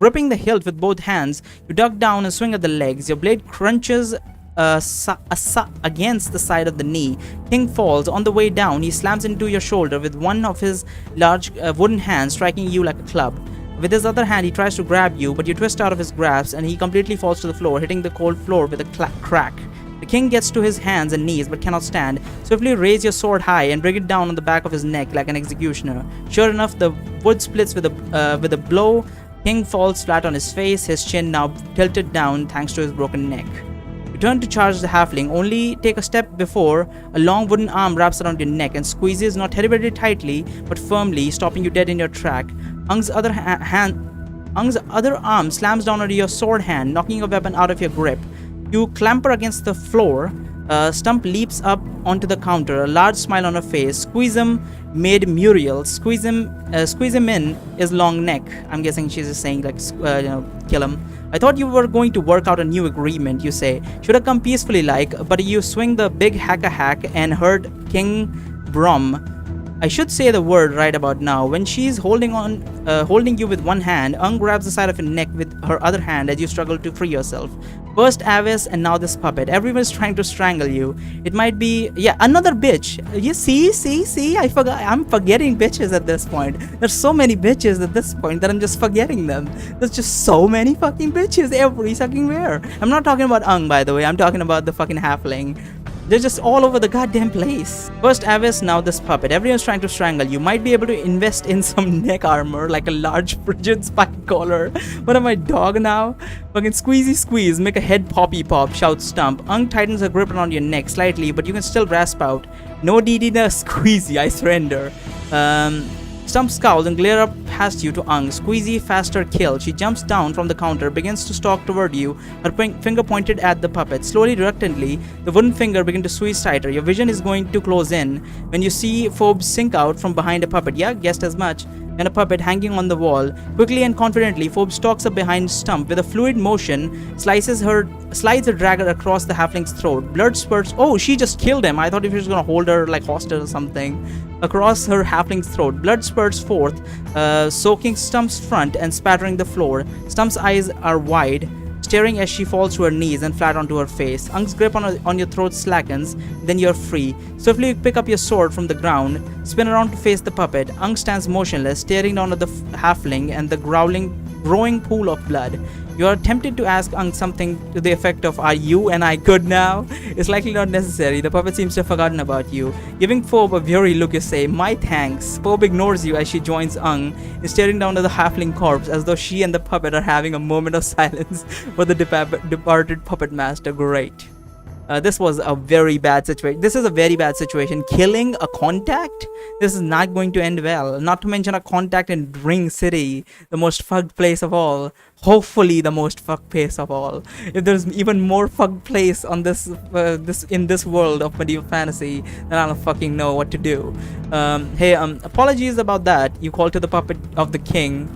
Gripping the hilt with both hands, you duck down and swing at the legs. Your blade crunches against the side of the knee. King falls. On the way down, he slams into your shoulder with one of his large wooden hands, striking you like a club. With his other hand, he tries to grab you, but you twist out of his grasp and he completely falls to the floor, hitting the cold floor with a crack. The king gets to his hands and knees but cannot stand. Swiftly raise your sword high and bring it down on the back of his neck like an executioner. Sure enough, the wood splits with a blow. King falls flat on his face, his chin now tilted down thanks to his broken neck. You turn to charge the halfling, only take a step before a long wooden arm wraps around your neck and squeezes not terribly tightly but firmly, stopping you dead in your track. Ung's other arm slams down onto your sword hand, knocking your weapon out of your grip. You clamber against the floor. Stump leaps up onto the counter, a large smile on her face. Squeeze him, made Muriel. Squeeze him in his long neck. I'm guessing she's just saying like, kill him. I thought you were going to work out a new agreement, you say. Should have come peacefully but you swing the big hack and hurt King Brom. I should say the word right about now. When she's holding you with one hand, Ung grabs the side of your neck with her other hand as you struggle to free yourself. First Avis and now this puppet. Everyone's trying to strangle you. It might be, another bitch. You see, I'm forgetting bitches at this point. There's so many bitches at this point that I'm just forgetting them. There's just so many fucking bitches every fucking where. I'm not talking about Ung, by the way. I'm talking about the fucking halfling. They're just all over the goddamn place. First Avis, now this puppet. Everyone's trying to strangle you. Might be able to invest in some neck armor, like a large frigid spike collar. What am I, dog now? Fucking squeezy squeeze, make a head poppy pop, shouts Stump. Ung tightens her grip around your neck slightly, but you can still grasp out. No DD, no squeezy, I surrender. Stump scowls and glares up past you to Ung. Squeezy, faster, kill. She jumps down from the counter, begins to stalk toward you, her finger pointed at the puppet. Slowly, reluctantly, the wooden finger begins to squeeze tighter. Your vision is going to close in when you see Phobes sink out from behind a puppet. Yeah, guessed as much. And a puppet hanging on the wall. Quickly and confidently, Phobes stalks up behind Stump. With a fluid motion, slides her dagger across the halfling's throat. Blood spurts. Oh, she just killed him. I thought if she was gonna hold her like hostage or something. Across her halfling's throat. Blood spurts forth, soaking Stump's front and spattering the floor. Stump's eyes are wide, staring as she falls to her knees and flat onto her face. Ung's grip on your throat slackens, then you're free. Swiftly you pick up your sword from the ground, spin around to face the puppet. Ung stands motionless, staring down at the halfling and the growing pool of blood. You are tempted to ask Ung something to the effect of, "Are you and I good now?" It's likely not necessary. The puppet seems to have forgotten about you. Giving Phobe a weary look, you say, "My thanks." Phobe ignores you as she joins Ung in staring down at the halfling corpse as though she and the puppet are having a moment of silence for the departed puppet master. Great. This was a very bad situation. This is a very bad situation. Killing a contact? This is not going to end well. Not to mention a contact in Ring City, the most fucked place of all. Hopefully the most fucked place of all. If there's even more fucked place on in this world of medieval fantasy, then I don't fucking know what to do. Apologies about that. You call to the puppet of the king,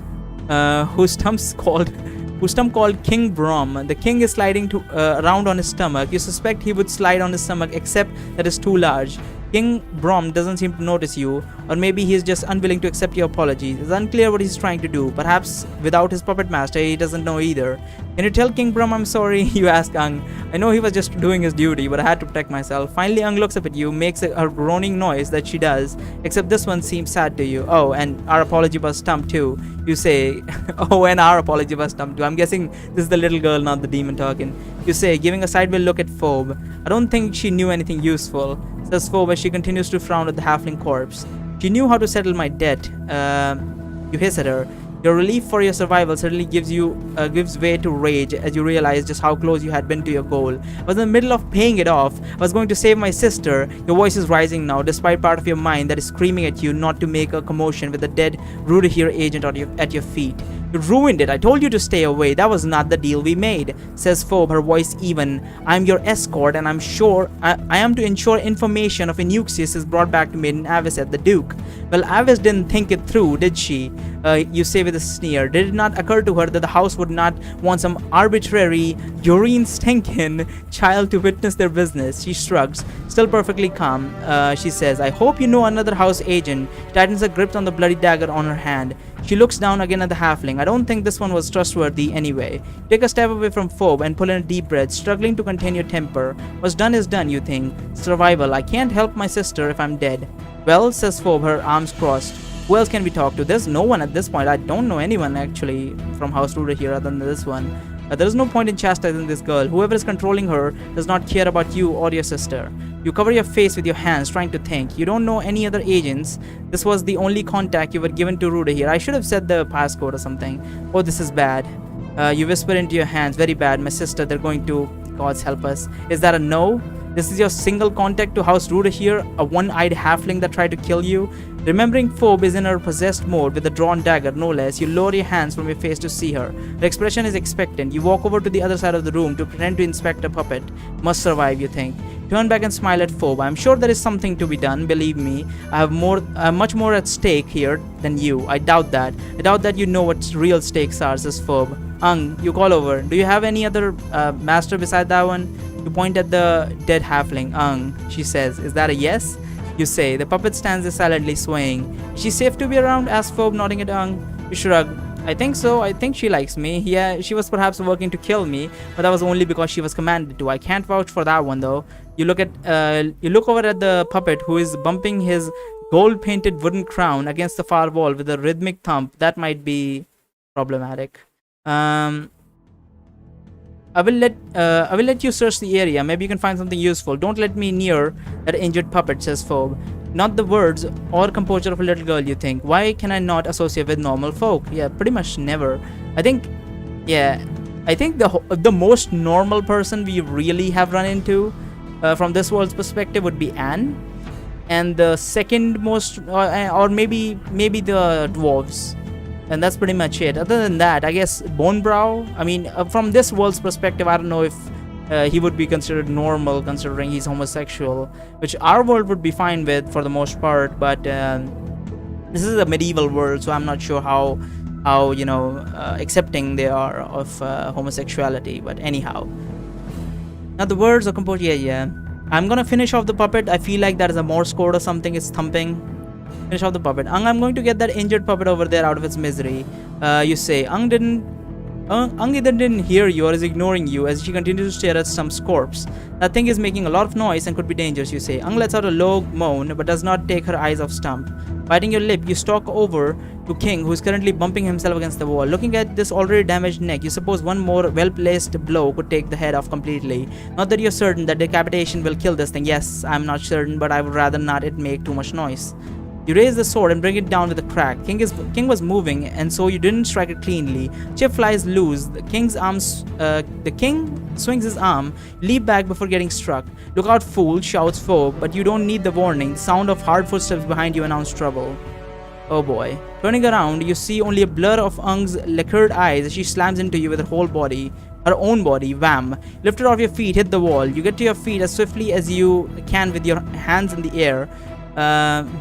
who Stump called King Brom. The king is sliding around on his stomach. You suspect he would slide on his stomach, except that it's too large. King Brom doesn't seem to notice you, or maybe he's just unwilling to accept your apologies. It's unclear what he's trying to do. Perhaps without his puppet master, he doesn't know either. Can you tell King Brom I'm sorry? You ask Ung. I know he was just doing his duty, but I had to protect myself. Finally, Ung looks up at you, makes a groaning noise that she does, except this one seems sad to you. Oh, and our apology was Stump too. You say, oh, and our apology was Stump too. I'm guessing this is the little girl, not the demon talking. You say, giving a sideways look at Phobe. I don't think she knew anything useful, says Phobe as she continues to frown at the halfling corpse. She knew how to settle my debt. You hiss at her. Your relief for your survival suddenly gives way to rage as you realize just how close you had been to your goal. I was in the middle of paying it off. I was going to save my sister. Your voice is rising now, despite part of your mind that is screaming at you not to make a commotion with the dead Rudahir agent at your feet. You ruined it. I told you to stay away. That was not the deal we made, says Phobe, her voice even. I'm your escort, and I'm sure I am to ensure information of Enuxius is brought back to Maiden Avis at the Duke. Well, Avis didn't think it through, did she? You say with a sneer. Did it not occur to her that the house would not want some arbitrary, urine-stinking child to witness their business? She shrugs, still perfectly calm. She says, I hope you know another house agent. Tightens her grip on the bloody dagger on her hand. She looks down again at the halfling. I don't think this one was trustworthy anyway. Take a step away from Phoebe and pull in a deep breath, struggling to contain your temper. What's done is done, you think. Survival. I can't help my sister if I'm dead. Well, says Phoebe, her arms crossed. Who else can we talk to? There's no one at this point. I don't know anyone actually from House Ruler here other than this one. There is no point in chastising this girl. Whoever is controlling her does not care about you or your sister. You cover your face with your hands, trying to think. You don't know any other agents. This was the only contact you were given to Ruda here. I should have said the passcode or something. Oh, this is bad. You whisper into your hands. Very bad. My sister, they're going to... Gods help us. Is that a no? This is your single contact to House Ruda here? A one-eyed halfling that tried to kill you? Remembering Phoebe is in her possessed mode with a drawn dagger, no less, you lower your hands from your face to see her. Her expression is expectant. You walk over to the other side of the room to pretend to inspect a puppet. Must survive, you think. Turn back and smile at Phoebe. I'm sure there is something to be done, believe me. I have much more at stake here than you. I doubt that. I doubt that you know what real stakes are, says Phoebe. You call over. Do you have any other master beside that one? You point at the dead halfling. She says. Is that a yes? You say. The puppet stands there silently swaying. Is she safe to be around? Asks Phoebe, nodding at You shrug. I think so. I think she likes me. Yeah, she was perhaps working to kill me, but that was only because she was commanded to. I can't vouch for that one though. You look over at the puppet who is bumping his gold-painted wooden crown against the far wall with a rhythmic thump. That might be problematic. I will let you search the area. Maybe you can find something useful. Don't let me near that injured puppet, says Phoebe. Not the words or composure of a little girl, you think. Why can I not associate with normal folk? Yeah, pretty much never. I think the most normal person we really have run into from this world's perspective would be Anne, and the second most, or maybe the dwarves. And that's pretty much it. Other than that, I guess Bonebrow, I mean, from this world's perspective, I don't know if he would be considered normal considering he's homosexual, which our world would be fine with for the most part, but this is a medieval world, so I'm not sure how accepting they are of homosexuality. But anyhow, now the words are composed. Yeah. I'm gonna finish off the puppet. I feel like that is a Morse code or something. It's thumping. Finish off the puppet. I'm going to get that injured puppet over there out of its misery. You say. Ung either didn't hear you or is ignoring you as she continues to stare at Stump's corpse. That thing is making a lot of noise and could be dangerous, you say. Ung lets out a low moan but does not take her eyes off Stump. Biting your lip, you stalk over to King, who is currently bumping himself against the wall. Looking at this already damaged neck, you suppose one more well-placed blow could take the head off completely. Not that you're certain that decapitation will kill this thing. Yes, I'm not certain, but I would rather not it make too much noise. You raise the sword and bring it down with a crack. King was moving, and so you didn't strike it cleanly. Chip flies loose. The king swings his arm. Leap back before getting struck. Look out, fool, shouts Phoebe, but you don't need the warning. The sound of hard footsteps behind you announce trouble. Oh boy. Turning around, you see only a blur of Ung's lacquered eyes as she slams into you with her whole body. Her own body, wham. Lift her off your feet, hit the wall. You get to your feet as swiftly as you can with your hands in the air.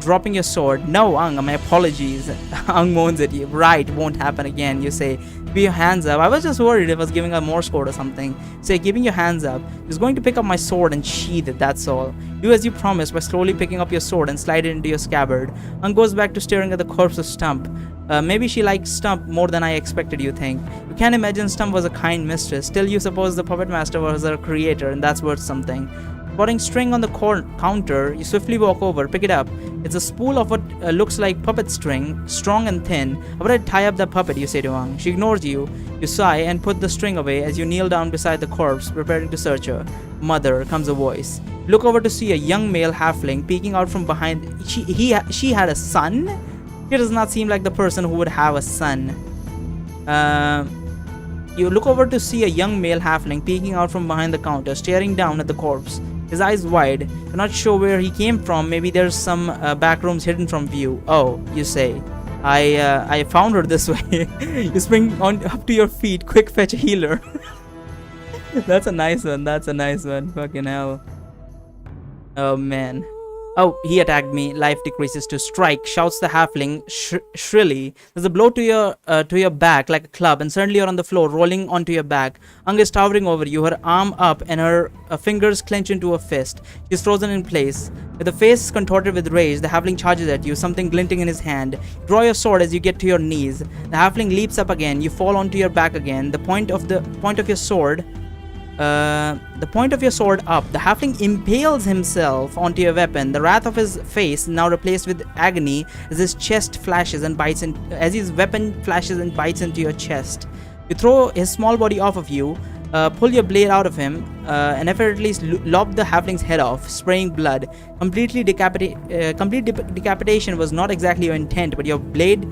Dropping your sword. No, Ung, my apologies. Ung moans at you. Right, won't happen again. You say, keep your hands up. I was just worried it was giving a Morse code or something. Say, keeping your hands up. He's going to pick up my sword and sheath it, that's all. Do as you promised by slowly picking up your sword and slide it into your scabbard. Ung goes back to staring at the corpse of Stump. Maybe she likes Stump more than I expected, you think. You can't imagine Stump was a kind mistress. Still, you suppose the puppet master was her creator, and that's worth something. Spotting string on the counter, you swiftly walk over, pick it up. It's a spool of what looks like puppet string, strong and thin. How about I tie up the puppet, you say to Ung. She ignores you. You sigh and put the string away as you kneel down beside the corpse, preparing to search her. Mother, comes a voice. Look over to see a young male halfling peeking out from behind. She had a son? He does not seem like the person who would have a son. You look over to see a young male halfling peeking out from behind the counter, staring down at the corpse. His eyes wide. You're not sure where he came from. Maybe there's some back rooms hidden from view. Oh, you say. I found her this way. You spring up to your feet. Quick, fetch a healer. That's a nice one. Fucking hell. Oh man. Oh, he attacked me. Life decreases to strike, shouts the halfling shrilly. There's a blow to your back like a club, and suddenly you're on the floor, rolling onto your back. Ung is towering over you, her arm up, and her fingers clench into a fist. She's frozen in place. With a face contorted with rage, the halfling charges at you, something glinting in his hand. You draw your sword as you get to your knees. The halfling leaps up again. You fall onto your back again. The point of your sword up. The halfling impales himself onto your weapon. The wrath of his face now replaced with agony as his chest flashes and bites in, as his weapon flashes and bites into your chest. You throw his small body off of you, pull your blade out of him, and effortlessly lob the halfling's head off, spraying blood. Complete decapitation was not exactly your intent, but your blade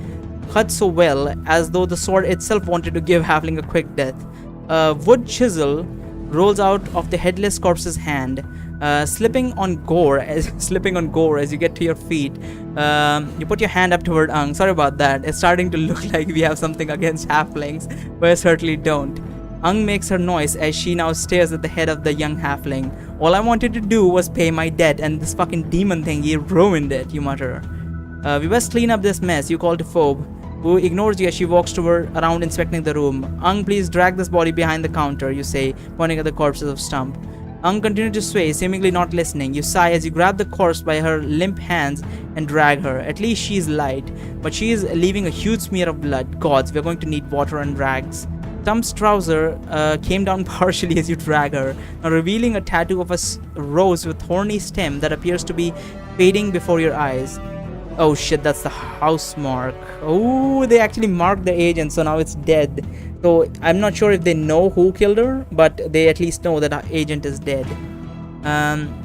cut so well as though the sword itself wanted to give halfling a quick death. A wood chisel rolls out of the headless corpse's hand, slipping on gore as you get to your feet. You put your hand up toward Ung. Sorry about that. It's starting to look like we have something against halflings, but I certainly don't. Ung makes her noise as she now stares at the head of the young halfling. All I wanted to do was pay my debt, and this fucking demon thing, he ruined it, you mutter. We best clean up this mess, you call to Phoebe, who ignores you as she walks around inspecting the room. Ung, please drag this body behind the counter, you say, pointing at the corpses of Stump. Ung continues to sway, seemingly not listening. You sigh as you grab the corpse by her limp hands and drag her. At least she's light, but she is leaving a huge smear of blood. Gods, we're going to need water and rags. Stump's trouser came down partially as you drag her, now revealing a tattoo of a rose with thorny stem that appears to be fading before your eyes. Oh shit, that's the house mark. Oh, they actually marked the agent, so now it's dead. So I'm not sure if they know who killed her, but they at least know that our agent is dead.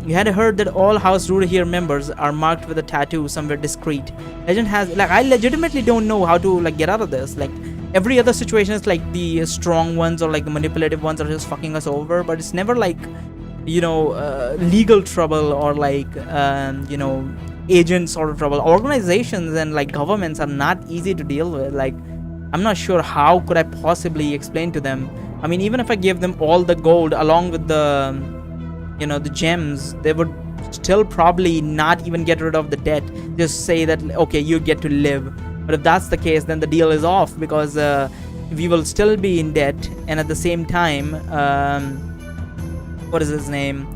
You had heard that all House Rudahir members are marked with a tattoo somewhere discreet. Legend has, like, I legitimately don't know how to, like, get out of this. Like, every other situation is like the strong ones or like the manipulative ones are just fucking us over, but it's never like, you know, legal trouble or like, you know, agent sort of trouble. Organizations and like governments are not easy to deal with. Like, I'm not sure how could I possibly explain to them. I mean, even if I give them all the gold along with the, you know, the gems, they would still probably not even get rid of the debt. Just say that, okay, you get to live. But if that's the case, then the deal is off, because we will still be in debt, and at the same time, what is his name?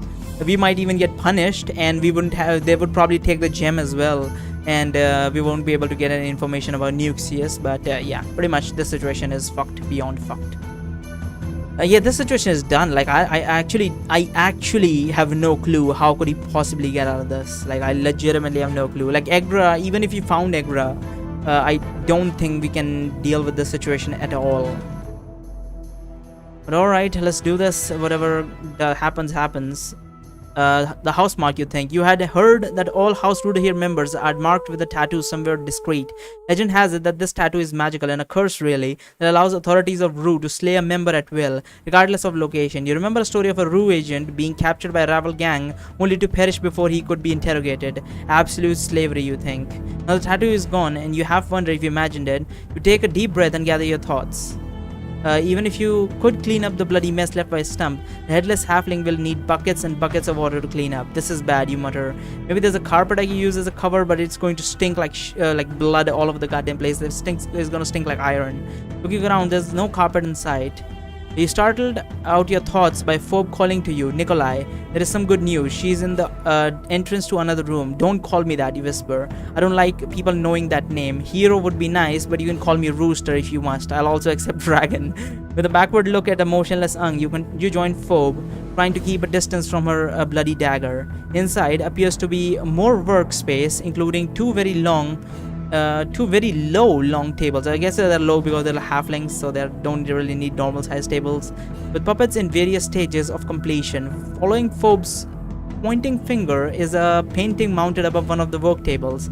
We might even get punished, and we wouldn't have. They would probably take the gem as well, and we won't be able to get any information about Nuxius. But yeah, pretty much this situation is fucked beyond fucked. Yeah, this situation is done. Like, I actually have no clue how could he possibly get out of this. Like, I legitimately have no clue. Like, Egra, even if you found Egra, I don't think we can deal with this situation at all. But alright, let's do this. Whatever happens, happens. The house mark, you think. You had heard that all House Rudahir members are marked with a tattoo somewhere discreet. Legend has it that this tattoo is magical and a curse, really, that allows authorities of Rue to slay a member at will, regardless of location. You remember a story of a Rue agent being captured by a rival gang only to perish before he could be interrogated. Absolute slavery, you think. Now the tattoo is gone, and you half wonder if you imagined it. You take a deep breath and gather your thoughts. Even if you could clean up the bloody mess left by Stump, the headless halfling will need buckets and buckets of water to clean up. This is bad, you mutter. Maybe there's a carpet I can use as a cover, but it's going to stink like blood all over the goddamn place. It's gonna stink like iron. Looking around, there's no carpet in sight. You startled out your thoughts by Phoebe calling to you. Nikolai, there is some good news. She's in the entrance to another room. Don't call me that, you whisper. I don't like people knowing that name. Hero would be nice, but you can call me Rooster if you must. I'll also accept Dragon. With a backward look at a motionless Ung, you join Phoebe, trying to keep a distance from her bloody dagger. Inside appears to be more workspace, including two very low long tables. I guess they're low because they're halflings, so they don't really need normal size tables, with puppets in various stages of completion. Following Phoebe's pointing finger is a painting mounted above one of the work tables.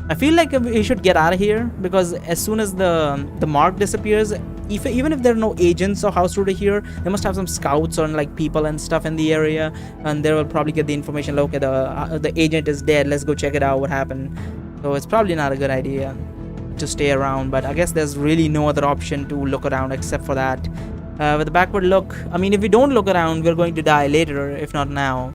I feel like we should get out of here, because as soon as the mark disappears, even if there are no agents or House Rudahir here, they must have some scouts or like people and stuff in the area, and they will probably get the information. Okay, the agent is dead, let's go check it out, what happened. So it's probably not a good idea to stay around, but I guess there's really no other option to look around except for that. With a backward look, I mean, if we don't look around, we're going to die later, if not now.